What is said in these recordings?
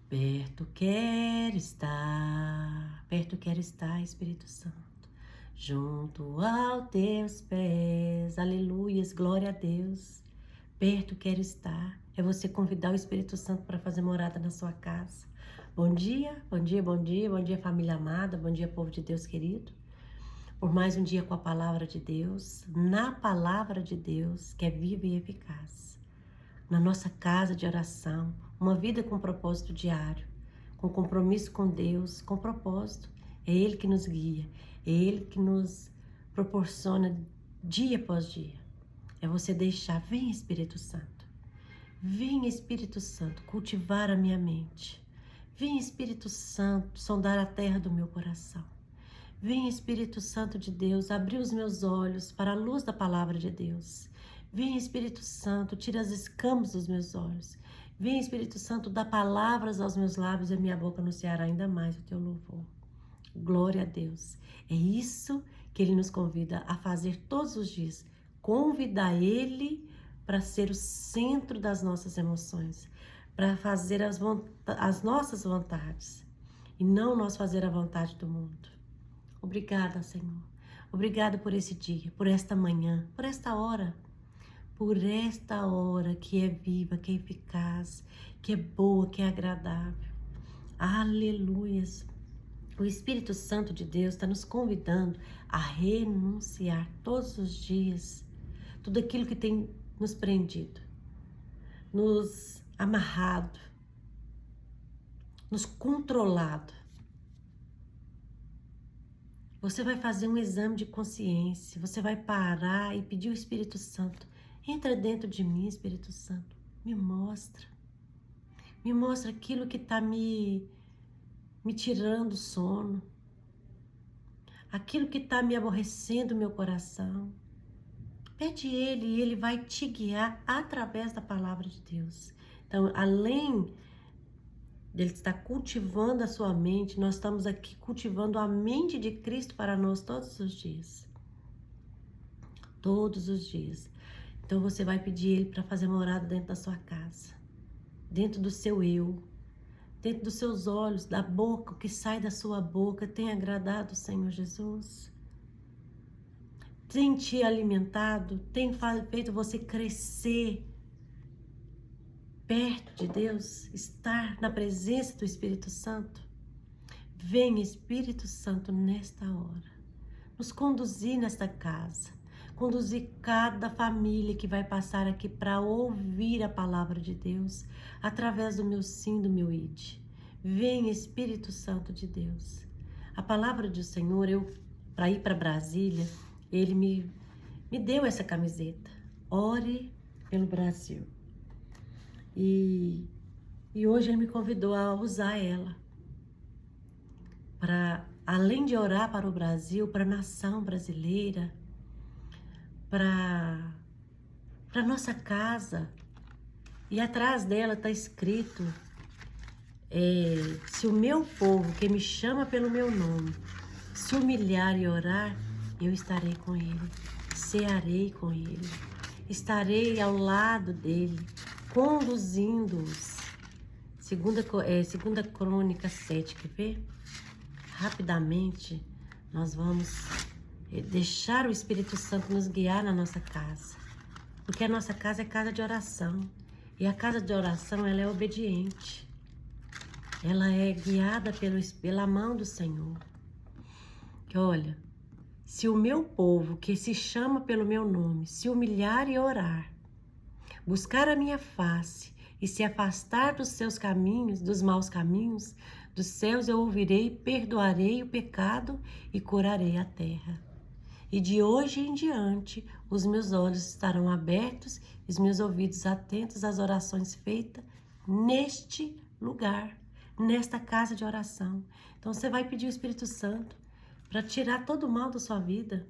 Perto quero estar, Espírito Santo, junto aos teus pés, aleluias, glória a Deus. Perto quero estar, é você convidar o Espírito Santo para fazer morada na sua casa. Bom dia, bom dia, bom dia, bom dia, família amada, bom dia, povo de Deus querido. Por mais um dia com a palavra de Deus, na palavra de Deus, que é viva e eficaz. Na nossa casa de oração, uma vida com propósito diário, com compromisso com Deus, com propósito. É Ele que nos guia, é Ele que nos proporciona dia após dia. É você deixar, vem Espírito Santo, vem Espírito Santo cultivar a minha mente. Vem Espírito Santo sondar a terra do meu coração. Vem Espírito Santo de Deus abrir os meus olhos para a luz da palavra de Deus. Vem Espírito Santo, tira as escamas dos meus olhos. Vem Espírito Santo, dá palavras aos meus lábios e a minha boca anunciará ainda mais o teu louvor. Glória a Deus. É isso que Ele nos convida a fazer todos os dias. Convidar Ele para ser o centro das nossas emoções, para fazer as nossas vontades e não nós fazer a vontade do mundo. Obrigada, Senhor. Obrigada por esse dia, por esta manhã, por esta hora que é viva, que é eficaz, que é boa, que é agradável. Aleluias. O Espírito Santo de Deus está nos convidando a renunciar todos os dias tudo aquilo que tem nos prendido, nos amarrado, nos controlado. Você vai fazer um exame de consciência, você vai parar e pedir ao Espírito Santo, entra dentro de mim, Espírito Santo, me mostra aquilo que está me tirando o sono, aquilo que está me aborrecendo o meu coração. Pede Ele e Ele vai te guiar através da palavra de Deus. Então, além dele estar cultivando a sua mente, nós estamos aqui cultivando a mente de Cristo para nós todos os dias. Todos os dias. Então você vai pedir Ele para fazer morada dentro da sua casa, dentro do seu eu, dentro dos seus olhos, da boca, o que sai da sua boca tem agradado o Senhor Jesus? Tem te alimentado? Tem feito você crescer perto de Deus, estar na presença do Espírito Santo? Vem Espírito Santo nesta hora, nos conduzir nesta casa, conduzir cada família que vai passar aqui para ouvir a palavra de Deus, através do meu sim, do meu id. Vem Espírito Santo de Deus. A palavra do Senhor, para ir para Brasília, Ele me deu essa camiseta. Ore pelo Brasil. E hoje Ele me convidou a usar ela para, além de orar para o Brasil, para a nação brasileira, para nossa casa. E atrás dela está escrito, se o meu povo, que me chama pelo meu nome, se humilhar e orar, eu estarei com ele, cearei com ele, estarei ao lado dele, conduzindo-os. Segunda Crônica 7, quer ver? Rapidamente, nós vamos deixar o Espírito Santo nos guiar na nossa casa, porque a nossa casa é casa de oração, e a casa de oração, ela é obediente, ela é guiada pela mão do Senhor. Que olha, se o meu povo, que se chama pelo meu nome, se humilhar e orar, buscar a minha face e se afastar dos seus caminhos, dos maus caminhos, dos céus eu ouvirei, perdoarei o pecado e curarei a terra. E de hoje em diante, os meus olhos estarão abertos e os meus ouvidos atentos às orações feitas neste lugar, nesta casa de oração. Então você vai pedir o Espírito Santo para tirar todo o mal da sua vida,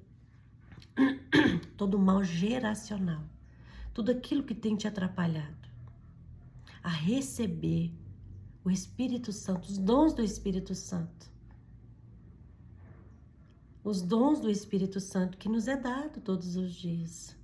todo o mal geracional, tudo aquilo que tem te atrapalhado, a receber o Espírito Santo, os dons do Espírito Santo. Os dons do Espírito Santo que nos é dado todos os dias.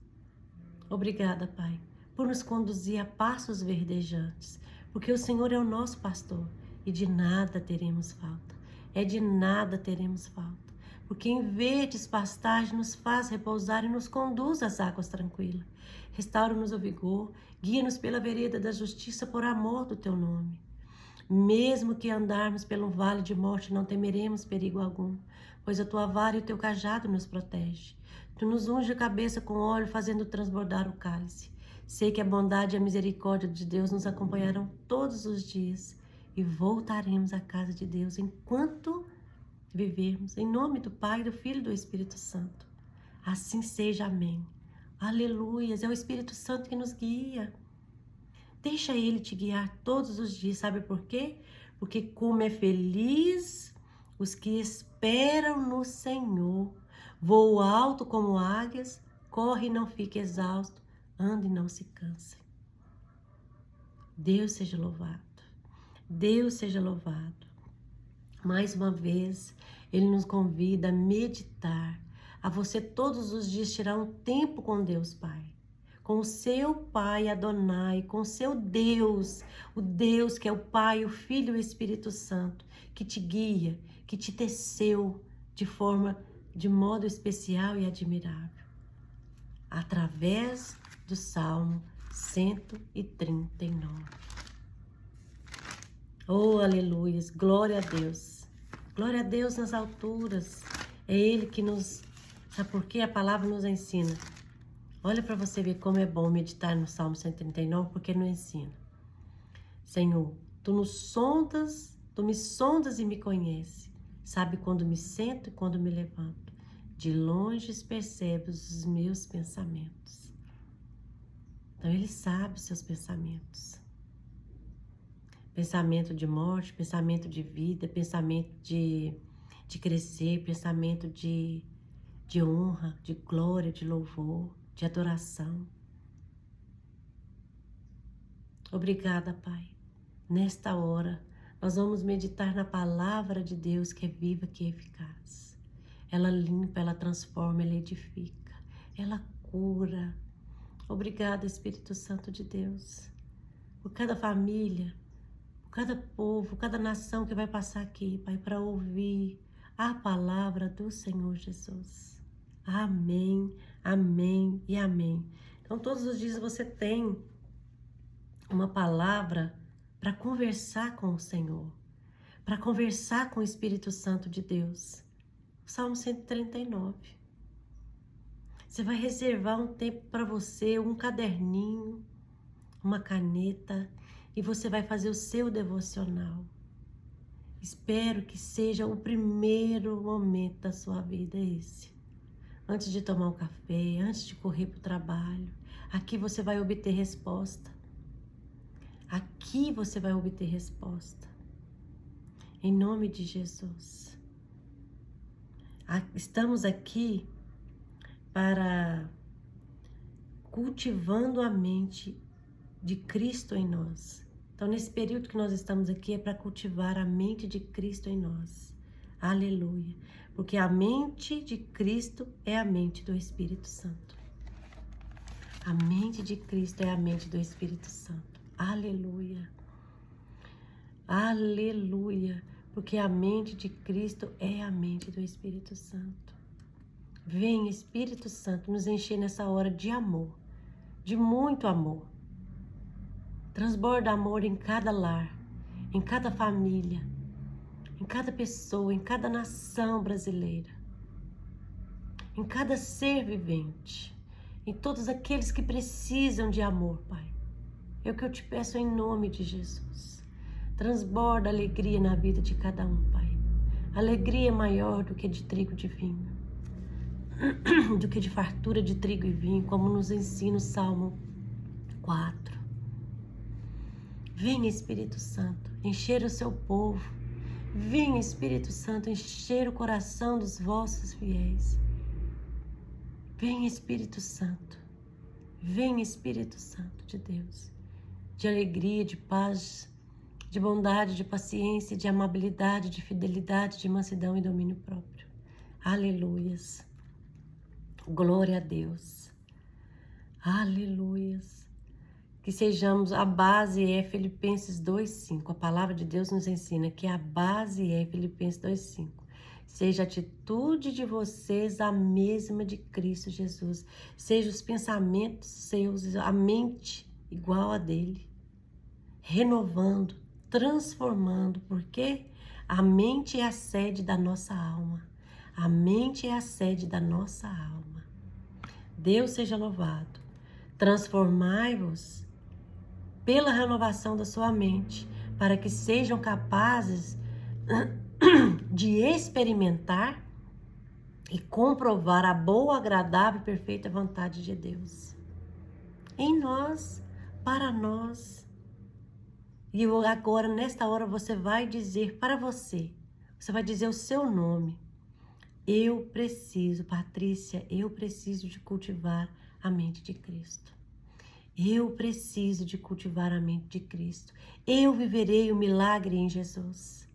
Obrigada, Pai, por nos conduzir a passos verdejantes, porque o Senhor é o nosso pastor e de nada teremos falta. É de nada teremos falta, porque em verdes pastagens nos faz repousar e nos conduz às águas tranquilas. Restaura-nos o vigor, guia-nos pela vereda da justiça por amor do teu nome. Mesmo que andarmos pelo vale de morte, não temeremos perigo algum, pois a tua vara e o teu cajado nos protege. Tu nos unge a cabeça com óleo, fazendo transbordar o cálice. Sei que a bondade e a misericórdia de Deus nos acompanharão todos os dias e voltaremos à casa de Deus enquanto vivermos. Em nome do Pai, do Filho e do Espírito Santo. Assim seja, amém. Aleluias, é o Espírito Santo que nos guia. Deixa ele te guiar todos os dias, sabe por quê? Porque como é feliz os que esperam no Senhor. Voa alto como águias, corre e não fique exausto, anda e não se canse. Deus seja louvado. Deus seja louvado. Mais uma vez, Ele nos convida a meditar, a você todos os dias tirar um tempo com Deus Pai, com o seu Pai Adonai, com o seu Deus, o Deus que é o Pai, o Filho e o Espírito Santo, que te guia, que te teceu de modo especial e admirável, através do Salmo 139. Oh, aleluias, glória a Deus. Glória a Deus nas alturas. É Ele que nos... Sabe por quê? A palavra nos ensina. Olha para você ver como é bom meditar no Salmo 139, porque nos ensina. Senhor, Tu me sondas e me conheces. Sabe quando me sento e quando me levanto. De longe percebes os meus pensamentos. Então Ele sabe os seus pensamentos. Pensamento de morte, pensamento de vida, pensamento de crescer, pensamento de honra, de glória, de louvor, de adoração. Obrigada, Pai. Nesta hora, nós vamos meditar na palavra de Deus que é viva, que é eficaz. Ela limpa, ela transforma, ela edifica, ela cura. Obrigada, Espírito Santo de Deus, por cada família, cada povo, cada nação que vai passar aqui, Pai, para ouvir a palavra do Senhor Jesus. Amém, amém e amém. Então, todos os dias você tem uma palavra para conversar com o Senhor, para conversar com o Espírito Santo de Deus. Salmo 139. Você vai reservar um tempo para você, um caderninho, uma caneta, e você vai fazer o seu devocional. Espero que seja o primeiro momento da sua vida esse. Antes de tomar um café, antes de correr para o trabalho. Aqui você vai obter resposta. Aqui você vai obter resposta. Em nome de Jesus. Estamos aqui para cultivando a mente de Cristo em nós. Então, nesse período que nós estamos aqui é para cultivar a mente de Cristo em nós. Aleluia. Porque a mente de Cristo é a mente do Espírito Santo. A mente de Cristo é a mente do Espírito Santo. Aleluia. Aleluia. Porque a mente de Cristo é a mente do Espírito Santo. Vem, Espírito Santo, nos encher nessa hora de amor, de muito amor. Transborda amor em cada lar, em cada família, em cada pessoa, em cada nação brasileira, em cada ser vivente, em todos aqueles que precisam de amor, Pai. É o que eu te peço em nome de Jesus. Transborda alegria na vida de cada um, Pai. Alegria maior do que de trigo de vinho, do que de fartura de trigo e vinho, como nos ensina o Salmo 4. Venha, Espírito Santo, encher o seu povo. Venha, Espírito Santo, encher o coração dos vossos fiéis. Venha, Espírito Santo. Venha, Espírito Santo de Deus. De alegria, de paz, de bondade, de paciência, de amabilidade, de fidelidade, de mansidão e domínio próprio. Aleluias. Glória a Deus. Aleluias. que sejamos, a base é Filipenses 2:5. A palavra de Deus nos ensina que a base é Filipenses 2:5. Seja a atitude de vocês a mesma de Cristo Jesus. Seja os pensamentos seus, a mente igual a dele. Renovando, transformando, porque a mente é a sede da nossa alma. A mente é a sede da nossa alma. Deus seja louvado. Transformai-vos pela renovação da sua mente, para que sejam capazes de experimentar e comprovar a boa, agradável e perfeita vontade de Deus. Em nós, para nós. E agora, nesta hora, você vai dizer para você vai dizer o seu nome. Eu preciso, Patrícia, eu preciso de cultivar a mente de Cristo. Eu preciso de cultivar a mente de Cristo. Eu viverei o milagre em Jesus.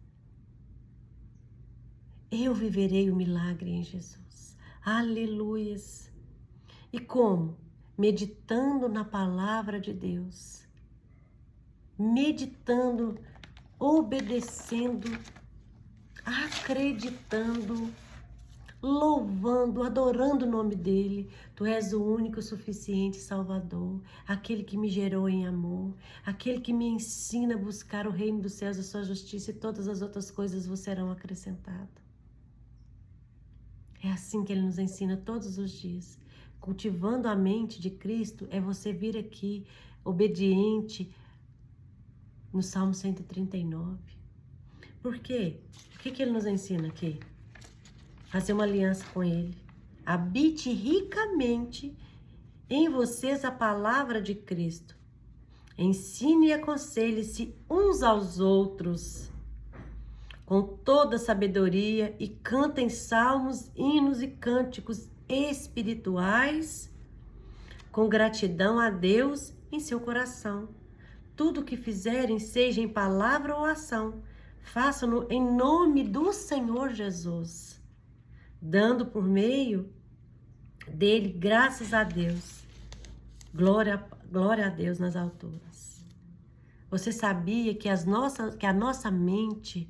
Eu viverei o milagre em Jesus. Aleluias. E como? Meditando na palavra de Deus. Meditando, obedecendo, acreditando, louvando, adorando o nome dele. Tu és o único, suficiente Salvador, aquele que me gerou em amor, aquele que me ensina a buscar o reino dos céus, a sua justiça, e todas as outras coisas vos serão acrescentadas. É assim que ele nos ensina todos os dias. Cultivando a mente de Cristo é você vir aqui obediente no Salmo 139. Por quê? O que ele nos ensina aqui? Fazer uma aliança com ele. Habite ricamente em vocês a palavra de Cristo. Ensine e aconselhe-se uns aos outros com toda sabedoria e cantem salmos, hinos e cânticos espirituais com gratidão a Deus em seu coração. Tudo o que fizerem, seja em palavra ou ação, façam-no em nome do Senhor Jesus, dando por meio dele graças a Deus. Glória a Deus nas alturas. Você sabia que a nossa mente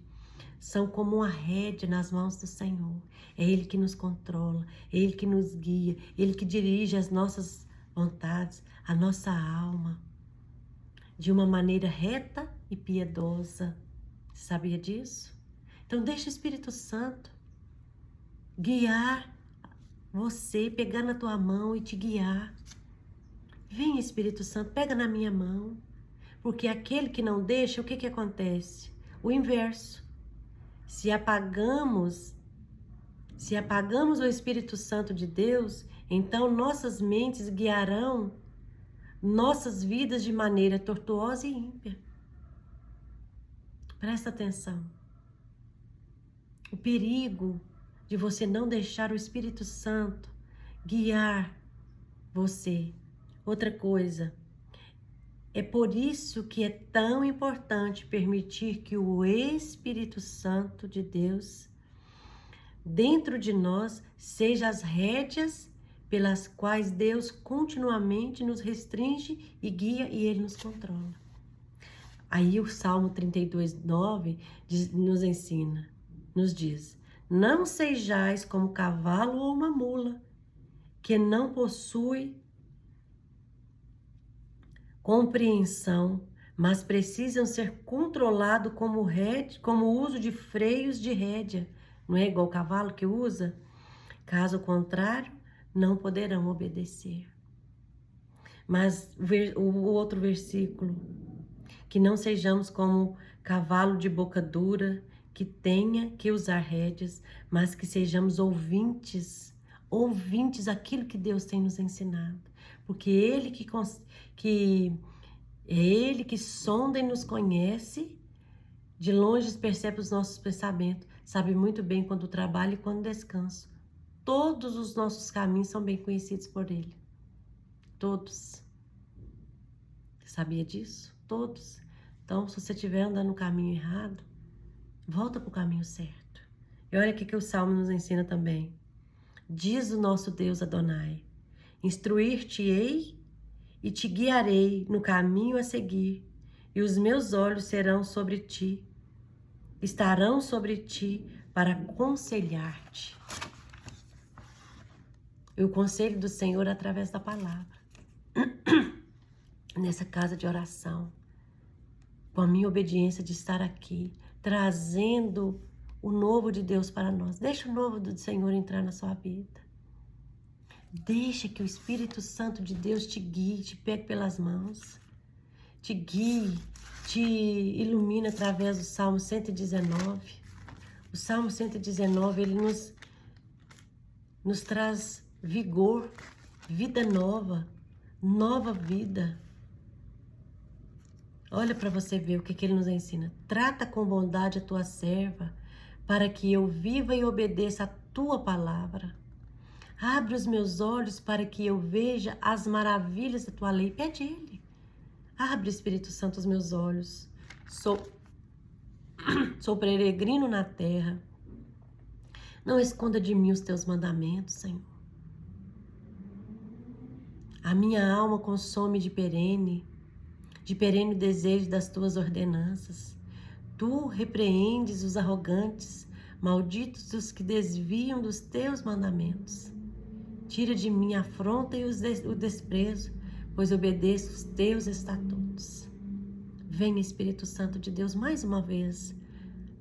são como uma rédea nas mãos do Senhor? É Ele que nos controla, é Ele que nos guia, Ele que dirige as nossas vontades, a nossa alma, de uma maneira reta e piedosa. Você sabia disso? Então deixa o Espírito Santo guiar você, pegar na tua mão e te guiar. Vem, Espírito Santo, pega na minha mão. Porque aquele que não deixa, o que acontece? O inverso. Se apagamos o Espírito Santo de Deus, então nossas mentes guiarão nossas vidas de maneira tortuosa e ímpia. Presta atenção. O perigo de você não deixar o Espírito Santo guiar você. Outra coisa, é por isso que é tão importante permitir que o Espírito Santo de Deus dentro de nós seja as rédeas pelas quais Deus continuamente nos restringe e guia e Ele nos controla. Aí o Salmo 32:9 nos ensina, nos diz: não sejais como cavalo ou uma mula, que não possui compreensão, mas precisam ser controlados como o uso de freios de rédea. Não é igual o cavalo que usa? Caso contrário, não poderão obedecer. Mas o outro versículo, que não sejamos como cavalo de boca dura, que tenha que usar rédeas, mas que sejamos ouvintes aquilo que Deus tem nos ensinado. Porque Ele é Ele que sonda e nos conhece, de longe percebe os nossos pensamentos, sabe muito bem quando trabalha e quando descansa. Todos os nossos caminhos são bem conhecidos por Ele. Todos. Você sabia disso? Todos. Então, se você estiver andando no caminho errado, volta para o caminho certo. E olha o que o Salmo nos ensina também. Diz o nosso Deus Adonai: instruir-te-ei e te guiarei no caminho a seguir, e os meus olhos serão sobre ti, estarão sobre ti para aconselhar-te. E o conselho do Senhor através da palavra. Nessa casa de oração, com a minha obediência de estar aqui, trazendo o novo de Deus para nós. Deixa o novo do Senhor entrar na sua vida. Deixa que o Espírito Santo de Deus te guie, te pegue pelas mãos, te guie, te ilumina através do Salmo 119. O Salmo 119, ele nos traz vigor, vida nova, nova vida. Olha para você ver o que ele nos ensina. Trata com bondade a tua serva, para que eu viva e obedeça a tua palavra. Abre os meus olhos para que eu veja as maravilhas da tua lei. Pede ele. Abre, Espírito Santo, os meus olhos. Sou peregrino na terra. Não esconda de mim os teus mandamentos, Senhor. A minha alma consome de perene desejo das tuas ordenanças. Tu repreendes os arrogantes, malditos os que desviam dos teus mandamentos. Tira de mim a afronta e o desprezo, pois obedeço os teus estatutos. Venha, Espírito Santo de Deus, mais uma vez,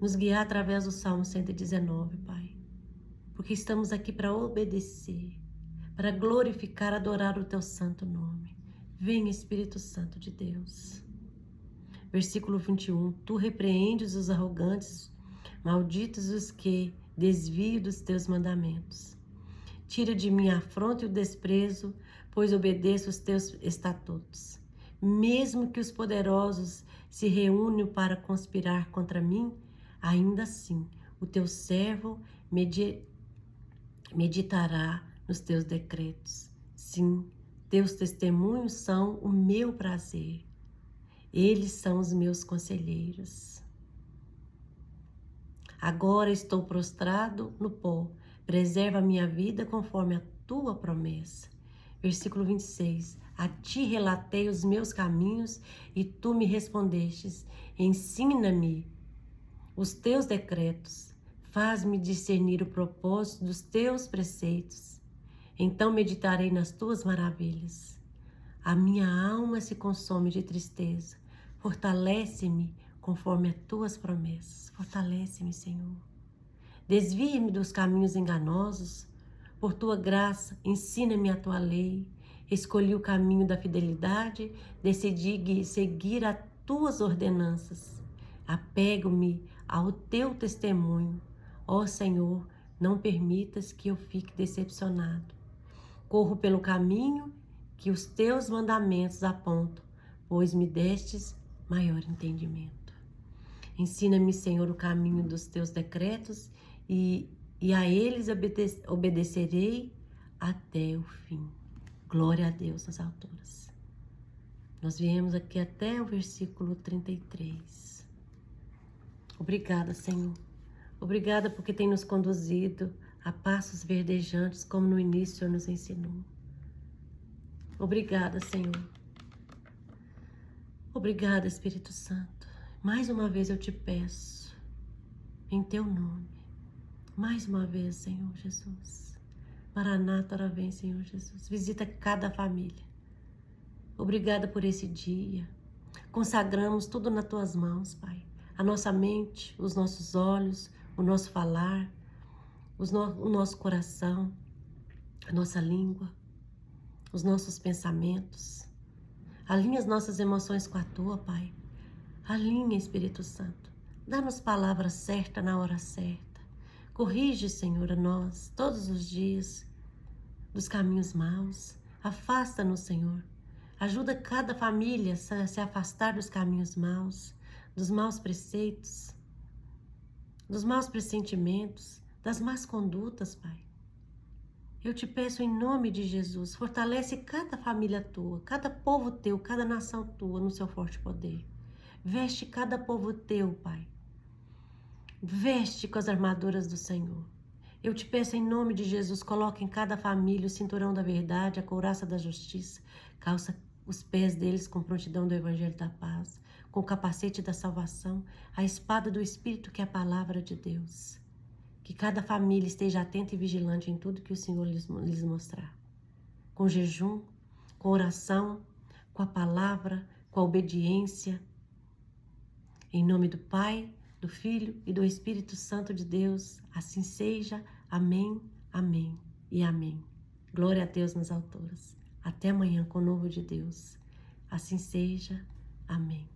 nos guiar através do Salmo 119, Pai. Porque estamos aqui para obedecer, para glorificar, adorar o teu santo nome. Venha, Espírito Santo de Deus. Versículo 21. Tu repreendes os arrogantes, malditos os que desviam dos teus mandamentos. Tira de mim a afronta e o desprezo, pois obedeço os teus estatutos. Mesmo que os poderosos se reúnam para conspirar contra mim, ainda assim o teu servo meditará nos teus decretos. Sim, teus testemunhos são o meu prazer. Eles são os meus conselheiros. Agora estou prostrado no pó. Preserva a minha vida conforme a tua promessa. Versículo 26. A ti relatei os meus caminhos e tu me respondestes. Ensina-me os teus decretos. Faz-me discernir o propósito dos teus preceitos. Então meditarei nas tuas maravilhas. A minha alma se consome de tristeza. Fortalece-me conforme as tuas promessas. Fortalece-me, Senhor. Desvia-me dos caminhos enganosos. Por tua graça, ensina-me a tua lei. Escolhi o caminho da fidelidade, decidi seguir as tuas ordenanças. Apego-me ao teu testemunho. Ó Senhor, não permitas que eu fique decepcionado. Corro pelo caminho que os teus mandamentos apontam, pois me destes maior entendimento. Ensina-me, Senhor, o caminho dos teus decretos e a eles obedecerei até o fim. Glória a Deus nas alturas. Nós viemos aqui até o versículo 33. Obrigada, Senhor. Obrigada porque tem nos conduzido a passos verdejantes, como no início o Senhor nos ensinou. Obrigada, Senhor. Obrigada, Espírito Santo. Mais uma vez eu te peço, em teu nome, mais uma vez, Senhor Jesus. Maranata, ora vem, Senhor Jesus. Visita cada família. Obrigada por esse dia. Consagramos tudo nas tuas mãos, Pai. A nossa mente, os nossos olhos, o nosso falar, o nosso coração, a nossa língua, os nossos pensamentos. Alinha as nossas emoções com a tua, Pai. Alinha, Espírito Santo. Dá-nos palavras certas na hora certa. Corrige, Senhor, a nós todos os dias dos caminhos maus. Afasta-nos, Senhor. Ajuda cada família a se afastar dos caminhos maus, dos maus preceitos, dos maus pressentimentos, das más condutas, Pai. Eu te peço em nome de Jesus, fortalece cada família tua, cada povo teu, cada nação tua no seu forte poder. Veste cada povo teu, Pai. Veste com as armaduras do Senhor. Eu te peço em nome de Jesus, coloque em cada família o cinturão da verdade, a couraça da justiça, calça os pés deles com prontidão do Evangelho da Paz, com o capacete da salvação, a espada do Espírito que é a palavra de Deus. Que cada família esteja atenta e vigilante em tudo que o Senhor lhes mostrar. Com jejum, com oração, com a palavra, com a obediência. Em nome do Pai, do Filho e do Espírito Santo de Deus, assim seja. Amém, amém e amém. Glória a Deus nas alturas. Até amanhã com o novo de Deus. Assim seja. Amém.